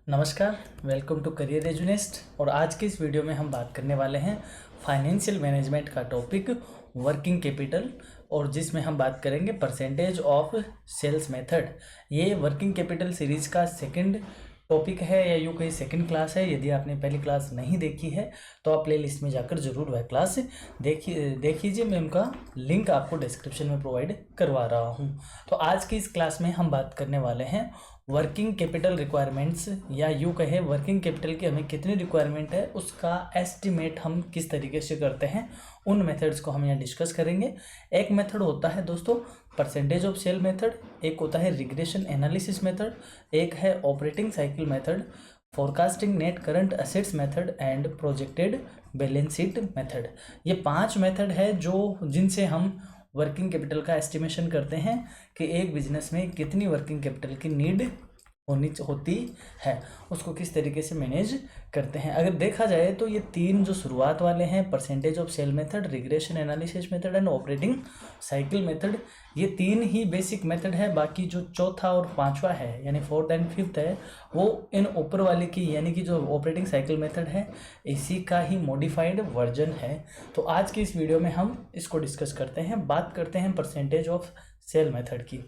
नमस्कार, welcome to career एजुनेस्ट। और आज के इस वीडियो में हम बात करने वाले हैं फाइनेंशियल मैनेजमेंट का टॉपिक वर्किंग कैपिटल, और जिसमें हम बात करेंगे परसेंटेज ऑफ सेल्स मेथड। ये वर्किंग कैपिटल सीरीज़ का सेकंड टॉपिक है या यूँ कहीं सेकंड क्लास है। यदि आपने पहली क्लास नहीं देखी है तो आप प्ले लिस्ट में जाकर ज़रूर वह क्लास देखिए। मैं उनका लिंक आपको डिस्क्रिप्शन में प्रोवाइड करवा रहा हूँ। तो आज की इस क्लास में हम बात करने वाले हैं वर्किंग कैपिटल रिक्वायरमेंट्स, या यूँ कहे वर्किंग कैपिटल की हमें कितनी रिक्वायरमेंट है उसका एस्टिमेट हम किस तरीके से करते हैं, उन मेथड्स को हम यहाँ डिस्कस करेंगे। एक मेथड होता है दोस्तों परसेंटेज ऑफ सेल मेथड, एक होता है रिग्रेशन एनालिसिस मेथड, एक है operating cycle method, forecasting net current assets method and projected balance sheet method. ये 5 मेथड है जिनसे हम वर्किंग कैपिटल का एस्टिमेशन करते हैं कि एक बिजनेस में कितनी वर्किंग कैपिटल की नीड होती है, उसको किस तरीके से मैनेज करते हैं। अगर देखा जाए तो ये 3 जो शुरुआत वाले हैं, percentage of sale method, regression analysis method and operating cycle method, ये 3 ही बेसिक मेथड है। बाकी जो चौथा और पांचवा है यानी फोर्थ एंड फिफ्थ है, वो इन ऊपर वाले की यानी कि जो ऑपरेटिंग साइकिल मेथड है इसी का ही मॉडिफाइड वर्जन है। तो आज की इस वीडियो में हम इसको डिस्कस करते हैं, बात करते हैं परसेंटेज ऑफ सेल मेथड की।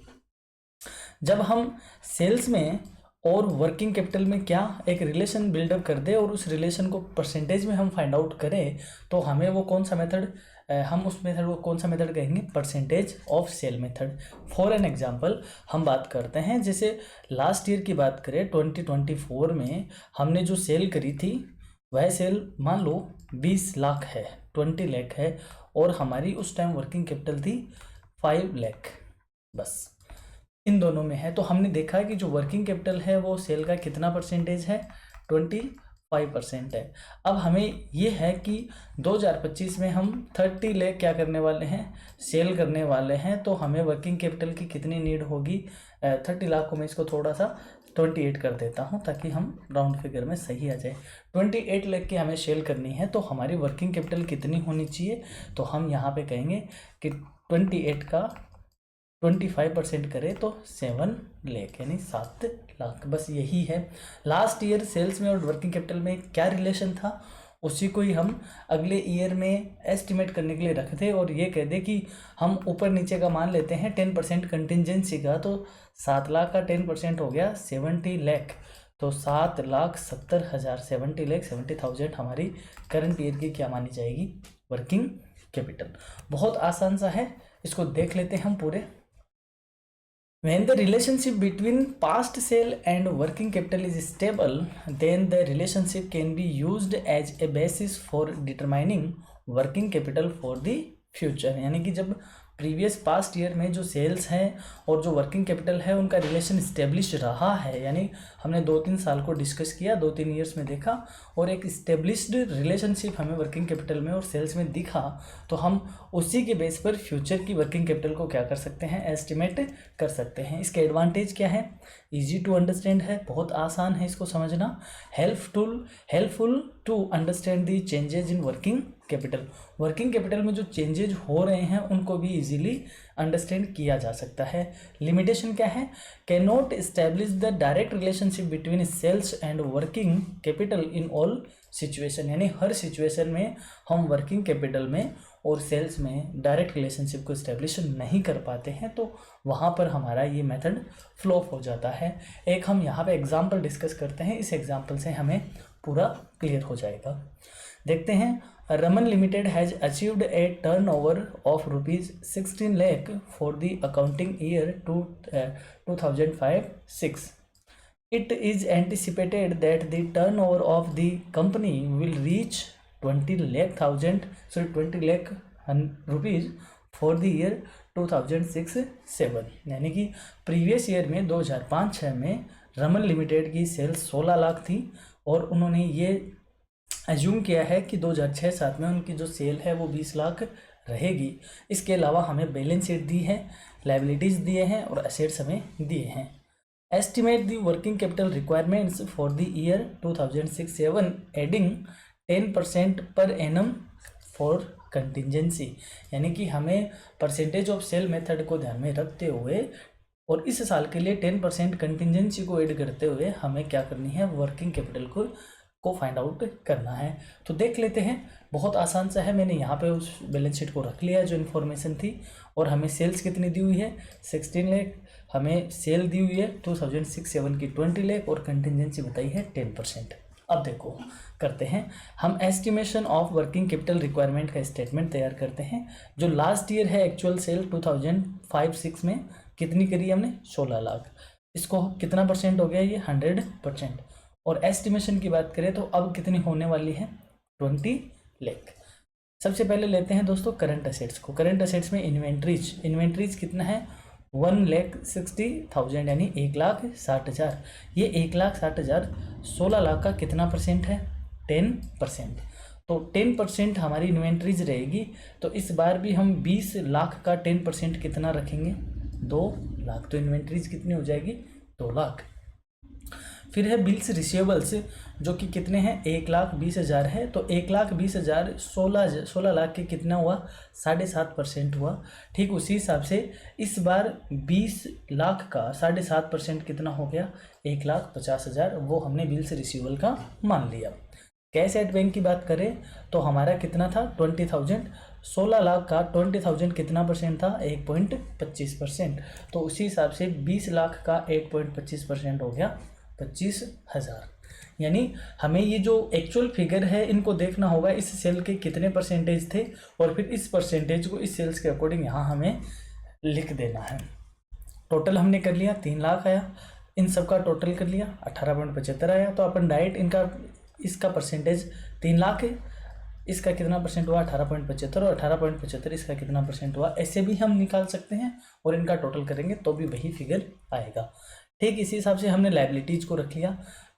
जब हम सेल्स में और वर्किंग कैपिटल में क्या एक रिलेशन बिल्डअप कर दे और उस रिलेशन को परसेंटेज में हम फाइंड आउट करें तो हमें वो कौन सा मेथड हम उस मेथड को कौन सा मेथड कहेंगे, percentage of sale method. For an example हम बात करते हैं, जैसे लास्ट ईयर की बात करें 2024 में हमने जो सेल करी थी वह सेल मान लो 20 लाख है, 20 लाख है, और हमारी उस टाइम वर्किंग कैपिटल थी 5 लाख, बस इन दोनों में है। तो हमने देखा कि जो वर्किंग कैपिटल है वो सेल का कितना परसेंटेज है, 25% है। अब हमें ये है कि 2025 में हम 30 लाख क्या करने वाले हैं, सेल करने वाले हैं। तो हमें वर्किंग कैपिटल की कितनी नीड होगी, 30 लाख को मैं इसको थोड़ा सा 28 कर देता हूँ ताकि हम राउंड फिगर में सही आ जाए। 28 लाख की हमें सेल करनी है तो हमारी वर्किंग कैपिटल कितनी होनी चाहिए, तो हम यहाँ पे कहेंगे कि 28 का 25% करें तो 7 लाख यानी 7 लाख, बस यही है। लास्ट ईयर सेल्स में और वर्किंग कैपिटल में क्या रिलेशन था उसी को ही हम अगले ईयर में एस्टिमेट करने के लिए रखते और ये कह दे कि हम ऊपर नीचे का मान लेते हैं 10% कंटिजेंसी का, तो 7 लाख का 10% हो गया 70 लाख, तो 7,70,000 70 लाख 70,000 हमारी करंट ईयर की क्या मानी जाएगी, वर्किंग कैपिटल। बहुत आसान सा है, इसको देख लेते हैं हम पूरे। When the relationship between past sale and working capital is stable, then the relationship can be used as a basis for determining working capital for the future। यानी कि जब प्रीवियस पास्ट ईयर में जो सेल्स हैं और जो working capital है उनका रिलेशन इस्टेब्लिश रहा है, यानी हमने 2-3 साल को डिस्कस किया, 2-3 ईयर्स में देखा और एक इस्टेब्लिश्ड रिलेशनशिप हमें वर्किंग कैपिटल में और सेल्स में दिखा, तो हम उसी के बेस पर फ्यूचर की वर्किंग कैपिटल को क्या कर सकते हैं, एस्टिमेट कर सकते हैं। इसके एडवांटेज क्या है, ईजी टू अंडरस्टैंड है, बहुत आसान है इसको समझना, helpful to understand the changes in working capital. Working capital में जो चेंजेज हो रहे हैं उनको भी इजीली अंडरस्टैंड किया जा सकता है। लिमिटेशन क्या है, can not establish the direct relationship between sales and working capital in all situation. यानी हर सिचुएशन में हम वर्किंग कैपिटल में और सेल्स में डायरेक्ट रिलेशनशिप को इस्टेब्लिश नहीं कर पाते हैं, तो वहाँ पर हमारा ये मेथड फ्लॉप हो जाता है। एक हम यहाँ पे एग्जांपल डिस्कस करते हैं, इस एग्जांपल से हमें पूरा क्लियर हो जाएगा। देखते हैं, Raman limited has achieved A turnover of ₹16 lakh for the accounting year 2005-06। It is anticipated that the turnover of the company will reach 20 lakh rupees for the year 2006-07। यानी कि प्रीवियस ईयर में 2005-06 में रमन लिमिटेड की सेल्स 16 लाख थी और उन्होंने ये एज्यूम किया है कि 2006-07 में उनकी जो सेल है वो 20 लाख रहेगी। इसके अलावा हमें बैलेंस शीट दी है, लायबिलिटीज़ दिए हैं और एसेट्स हमें दिए हैं। Estimate the working capital requirements for the year 2006-07 adding 10% per annum for contingency। यानी कि हमें परसेंटेज ऑफ सेल मेथड को ध्यान में रखते हुए और इस साल के लिए 10% कंटिजेंसी को ऐड करते हुए हमें क्या करनी है, वर्किंग कैपिटल को फाइंड आउट करना है। तो देख लेते हैं, बहुत आसान सा है। मैंने यहाँ पे उस बैलेंस शीट को रख लिया जो इन्फॉर्मेशन थी, और हमें सेल्स कितनी दी हुई है 16 लाख, हमें सेल दी हुई है 2006-07 की 20 लाख, और कंटिजेंसी बताई है 10%। अब देखो करते हैं, हम estimation of working capital requirement का स्टेटमेंट तैयार करते हैं। जो लास्ट ईयर है एक्चुअल सेल 2005-06 में कितनी करी हमने, 16 लाख। इसको कितना परसेंट हो गया, ये 100%। और एस्टिमेशन की बात करें तो अब कितनी होने वाली है, 20 लाख। सबसे पहले लेते हैं दोस्तों करंट असेट्स को। करंट असेट्स में इन्वेंट्रीज कितना है, 1,60,000 यानी 1,60,000। ये 1,60,000 16 लाख का कितना परसेंट है, 10%। तो 10% हमारी इन्वेंट्रीज रहेगी। तो इस बार भी हम 20 लाख का 10% कितना रखेंगे, 2 लाख। तो इन्वेंट्रीज कितनी हो जाएगी, 2 लाख। फिर है बिल्स रिसीवेबल्स जो कि कितने हैं, 1,20,000 है। तो 1,20,000 16 लाख के कितना हुआ, 7.5% हुआ। ठीक उसी हिसाब से इस बार 20 लाख का 7.5% कितना हो गया, 1,50,000। वो हमने बिल्स रिसीवेबल का मान लिया। कैश एट बैंक की बात करें तो हमारा कितना था, 20,000। 16 लाख का 20,000 कितना परसेंट था, 1.25%। तो उसी हिसाब से 20 लाख का 8.25% हो गया 25,000। यानी हमें ये जो एक्चुअल फिगर है इनको देखना होगा, इस सेल के कितने परसेंटेज थे, और फिर इस परसेंटेज को इस सेल्स के अकॉर्डिंग यहाँ हमें लिख देना है। टोटल हमने कर लिया, 3 लाख आया। इन सब का टोटल कर लिया, 18.75 आया। तो अपन डायरेक्ट इसका परसेंटेज 3 लाख है, इसका कितना परसेंट हुआ, 18.75, और 18.75 इसका कितना परसेंट हुआ, ऐसे भी हम निकाल सकते हैं। और इनका टोटल करेंगे तो भी वही फिगर आएगा। ठीक इसी हिसाब से हमने लायबिलिटीज़ को रख लिया।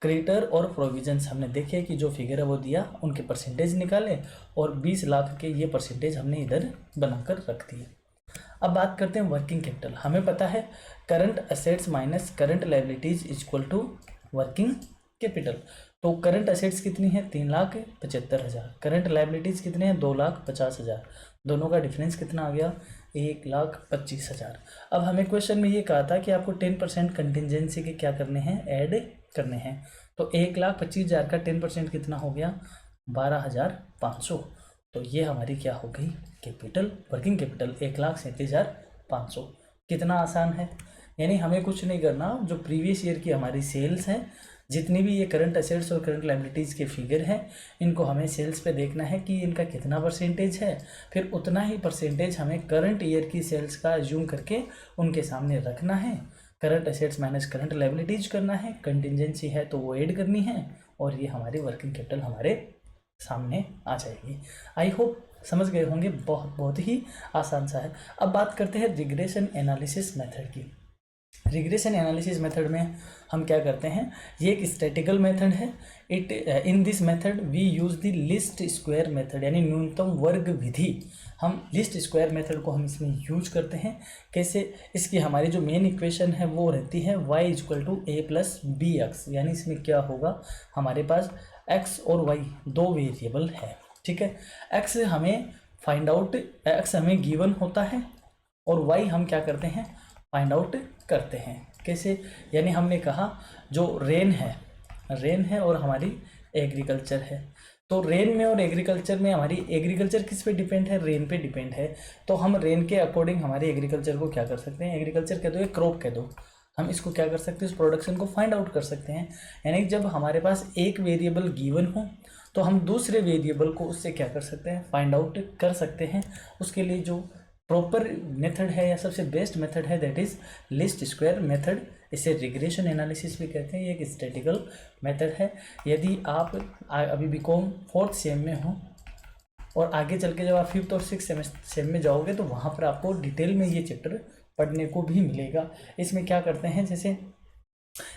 क्रेडिटर और प्रोविजंस हमने देखे कि जो फिगर है वो दिया, उनके परसेंटेज निकाले, और 20 लाख के ये परसेंटेज हमने इधर बनाकर रख दिए। अब बात करते हैं वर्किंग कैपिटल। हमें पता है current assets minus current liabilities equal to working capital. तो करंट असेट्स कितनी है, 3,75,000। करंट लायबिलिटीज कितने हैं, 2,50,000। दोनों का डिफरेंस कितना आ गया, 1,25,000। अब हमें क्वेश्चन में ये कहा था कि आपको 10% कंटिजेंसी के क्या करने हैं, ऐड करने हैं। तो 1,25,000 का 10% कितना हो गया, 12,500। तो ये हमारी क्या हो गई, कैपिटल, वर्किंग कैपिटल 1,37,500। कितना आसान है। यानी हमें कुछ नहीं करना, जो प्रीवियस ईयर की हमारी सेल्स हैं, जितनी भी ये करंट असेट्स और करंट लायबिलिटीज़ के फिगर हैं, इनको हमें सेल्स पे देखना है कि इनका कितना परसेंटेज है। फिर उतना ही परसेंटेज हमें करंट ईयर की सेल्स का अज्यूम करके उनके सामने रखना है। Current assets minus current liabilities करना है, कंटिजेंसी है तो वो ऐड करनी है, और ये हमारी वर्किंग कैपिटल हमारे सामने आ जाएगी। आई होप समझ गए होंगे, बहुत ही आसान सा है। अब बात करते हैं रिग्रेशन एनालिसिस मेथड की। रिग्रेशन एनालिसिस मेथड में हम क्या करते हैं, ये एक स्टैटिकल मेथड है। In this method we use the least square method, यानी न्यूनतम वर्ग विधि। हम लिस्ट स्क्वायर मेथड को हम इसमें यूज करते हैं। कैसे, इसकी हमारी जो मेन इक्वेशन है वो रहती है y = a + bx। यानी इसमें क्या होगा, हमारे पास x और y दो वेरिएबल है। ठीक है, x हमें गिवन होता है, और y हम क्या करते हैं, फाइंड आउट करते हैं। कैसे, यानी हमने कहा जो रेन है और हमारी एग्रीकल्चर है। तो रेन में और एग्रीकल्चर में हमारी एग्रीकल्चर किस पे डिपेंड है, रेन पे डिपेंड है। तो हम रेन के अकॉर्डिंग हमारे एग्रीकल्चर को क्या कर सकते हैं, एग्रीकल्चर कह दो या क्रॉप कह दो, हम इसको क्या कर सकते हैं, इस प्रोडक्शन को फाइंड आउट कर सकते हैं। यानी जब हमारे पास एक वेरिएबल गिवन हो तो हम दूसरे वेरिएबल को उससे क्या कर सकते हैं, फाइंड आउट कर सकते हैं। उसके लिए जो प्रॉपर मेथड है या सबसे बेस्ट मेथड है, that is list square method. इसे रिग्रेशन एनालिसिस भी कहते हैं। ये एक स्टैटिकल मेथड है। यदि आप अभी बीकॉम 4th सेम में हो और आगे चल के जब आप 5th और 6th सेम में जाओगे तो वहाँ पर आपको डिटेल में ये चैप्टर पढ़ने को भी मिलेगा। इसमें क्या करते हैं, जैसे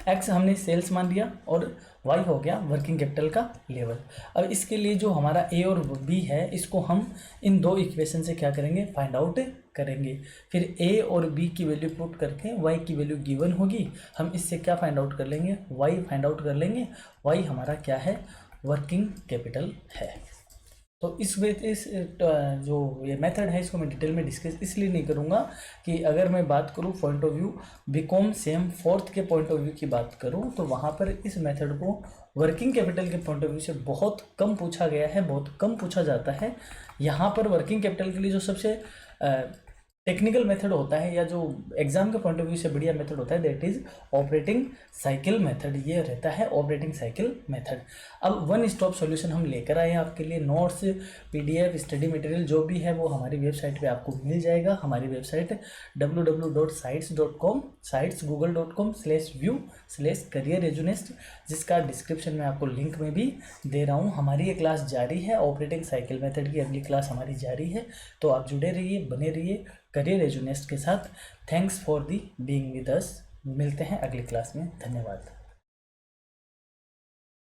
एक्स हमने सेल्स मान लिया और वाई हो गया वर्किंग कैपिटल का लेवल। अब इसके लिए जो हमारा ए और बी है, इसको हम इन दो इक्वेशन से क्या करेंगे, फाइंड आउट करेंगे। फिर ए और बी की वैल्यू पुट करके वाई की वैल्यू गिवन होगी, हम इससे क्या फाइंड आउट कर लेंगे, वाई फाइंड आउट कर लेंगे। वाई हमारा क्या है, वर्किंग कैपिटल है। तो इस जो ये मेथड है इसको मैं डिटेल में डिस्कस इसलिए नहीं करूँगा कि अगर मैं बात करूँ point of view B Com sem fourth के पॉइंट ऑफ व्यू की बात करूँ तो वहाँ पर इस मेथड को वर्किंग कैपिटल के पॉइंट ऑफ व्यू से बहुत कम पूछा गया है, बहुत कम पूछा जाता है। यहाँ पर वर्किंग कैपिटल के लिए जो सबसे टेक्निकल मेथड होता है या जो एग्जाम के पॉइंट ऑफ व्यू से बढ़िया मेथड होता है that is operating cycle method. ये रहता है ऑपरेटिंग साइकिल मेथड। अब वन स्टॉप सॉल्यूशन हम लेकर आए हैं आपके लिए। नोट्स, पीडीएफ, स्टडी मटेरियल जो भी है वो हमारी वेबसाइट पे आपको मिल जाएगा। हमारी वेबसाइट www.sites.com, sites google.com/view/career जिसका डिस्क्रिप्शन में आपको लिंक में भी दे रहा हूँ। हमारी ये क्लास जारी है, ऑपरेटिंग साइकिल मेथड की अगली क्लास हमारी जारी है, तो आप जुड़े रहिए, बने रहिए करियर एजुनेस्ट के साथ। Thanks for the being with us. मिलते हैं अगली क्लास में। धन्यवाद।